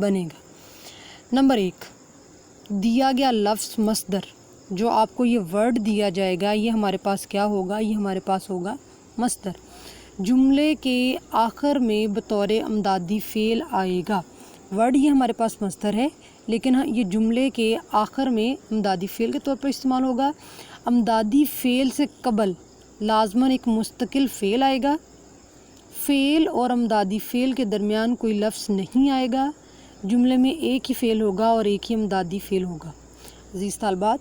बनेगा। नंबर 1, दिया गया लफ्ज़ मस्दर, जो आपको ये वर्ड दिया जाएगा ये हमारे पास क्या होगा, ये हमारे पास होगा मस्दर। जुमले के आखिर में बतौर अमदादी फ़ेल आएगा। वर्ड ये हमारे पास मस्दर है, लेकिन हाँ ये जुमले के आखिर में अमदादी फ़ेल के तौर पर इस्तेमाल होगा। अमदादी फ़ेल से कबल लाजमन एक मुस्तकिल फ़ेल आएगा। फ़ेल और अमदादी फ़ेल के दरमियान कोई लफ्ज़ नहीं आएगा। जुमले में एक ही फ़ेल होगा और एक ही अमदादी फ़ेल होगा। अज़ीज़ तालबात,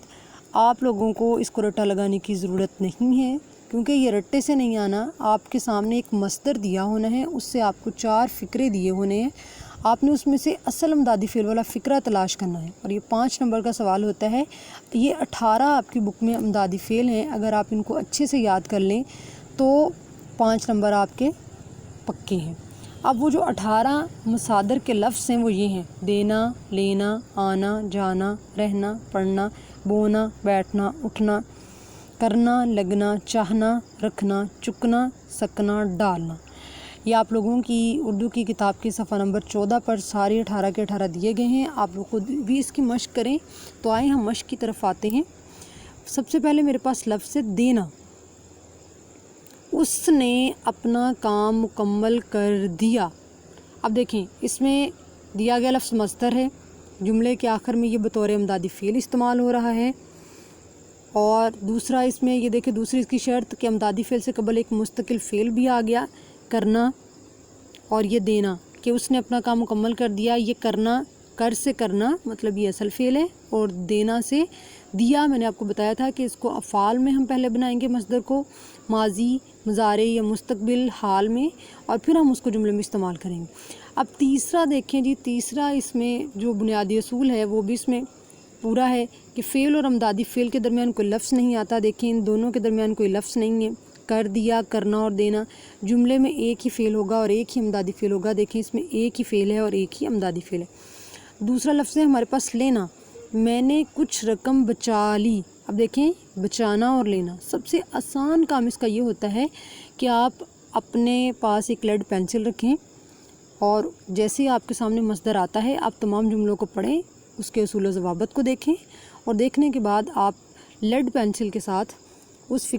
आप लोगों को इसको रट्टा लगाने की ज़रूरत नहीं है, क्योंकि ये रट्टे से नहीं आना। आपके सामने एक मस्दर दिया होना है, उससे आपको 4 फ़िक्रे दिए होने हैं। आपने उसमें से असल अमदादी फ़ेल वाला फ़िक्रा तलाश करना है, और ये 5 नंबर का सवाल होता है। ये 18 आपकी बुक में अमदादी फ़ेल हैं। अगर आप इनको अच्छे से याद कर लें तो 5 नंबर आपके पक्के हैं। अब वो जो 18 मसादर के लफ्ज़ हैं वो ये हैं: देना, लेना, आना, जाना, रहना, पढ़ना, बोना, बैठना, उठना, करना, लगना, चाहना, रखना, चुकना, सकना, डालना। ये आप लोगों की उर्दू की किताब के सफ़ा नंबर 14 पर सारे 18 के 18 दिए गए हैं। आप लोग खुद भी इसकी मश्क करें। तो आए हम मश्क की तरफ आते हैं। सबसे पहले मेरे पास लफ्ज़ है देना। उसने अपना काम मुकम्मल कर दिया। अब देखें, इसमें दिया गया लफ्ज़ मस्दर है, जुमले के आखिर में ये बतौर अमदादी फ़ेल इस्तेमाल हो रहा है। और दूसरा इसमें ये देखें, दूसरी इसकी शर्त कि अमदादी फ़ेल से कबल एक मुस्तकिल फ़ेल भी आ गया, करना। और ये देना कि उसने अपना काम मुकम्मल कर दिया। ये करना, कर से करना मतलब ये असल फ़ेल है, और देना से दिया। मैंने आपको बताया था कि इसको अफ़ाल में हम पहले बनाएंगे मस्दर को, माजी, मुज़ारे या मुस्तकबिल हाल में, और फिर हम उसको जुमले में इस्तेमाल करेंगे। अब तीसरा देखें जी, तीसरा इसमें जो बुनियादी असूल है वो भी इसमें पूरा है कि फ़ेल और अमदादी फ़ेल के दरमियान कोई लफ्ज़ नहीं आता। देखें, इन दोनों के दरमियान कोई लफ्ज़ नहीं है। कर दिया, करना और देना, जुमले में एक ही फ़ेल होगा और एक ही अमदादी फ़ेल होगा। देखें, इसमें एक ही फ़ेल है और एक ही अमदादी फ़ेल है। दूसरा लफ्ज़ है हमारे पास लेना। मैंने कुछ रकम बचा ली। अब देखें, बचाना और लेना, सबसे आसान काम इसका ये होता है कि आप अपने पास एक लेड पेंसिल रखें, और जैसे ही आपके सामने मस्दर आता है आप तमाम जुमलों को पढ़ें, उसके उसूल व ज़वाबित को देखें, और देखने के बाद आप लेड पेंसिल के साथ उस